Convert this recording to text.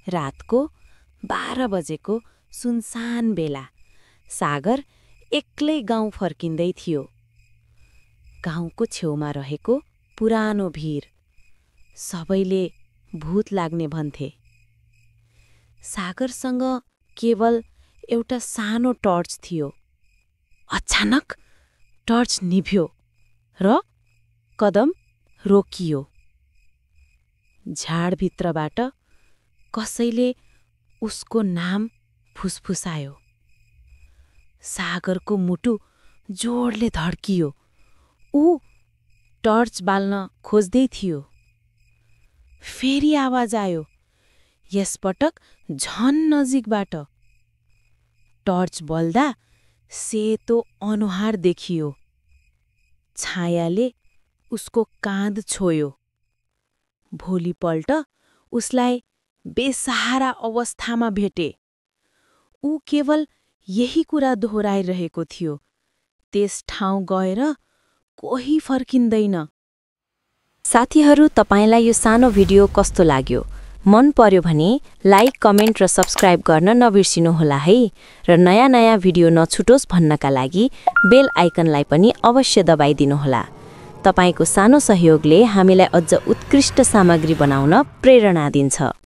रातको 12 बजेको सुनसान बेला सागर एक्लै गाउँ फर्किँदै थियो। गाउँको छेउमा रहेको पुरानो भिर सबैले भूत लाग्ने भन्थे। सागरसँग केवल एउटा सानो टर्च थियो। अचानक टर्च निभ्यो र कदम रोकियो। झाडभित्रबाट कसैले उसको नाम फुसफुसायो। सागरको मुटु जोडले धड्कियो। ऊ टर्च बाल्न खोज्दै थियो। फेरि आवाज आयो, यसपटक झन नजिकबाट। टर्च बल्दा सेतो अनुहार देखियो। छायाले उसको काँध छोयो। भोलिपल्ट उसलाई बेसहारा अवस्थामा भेटे। ऊ केवल यही कुरा दोहोऱ्याइरहेको थियो, त्यस ठाउँ गएर कोही फर्किँदैन। साथीहरू, तपाईलाई यो सानो भिडियो कस्तो लाग्यो? मन पर्यो भने लाइक, कमेन्ट र सब्स्क्राइब गर्न नबिर्सिनुहोला है। र नयाँ भिडियो नछुटोस् भन्नका लागि बेल आइकनलाई पनि अवश्य दबाइदिनुहोला। तपाईको सानो सहयोगले हामीलाई अझ उत्कृष्ट सामग्री बनाउन प्रेरणा दिन्छ।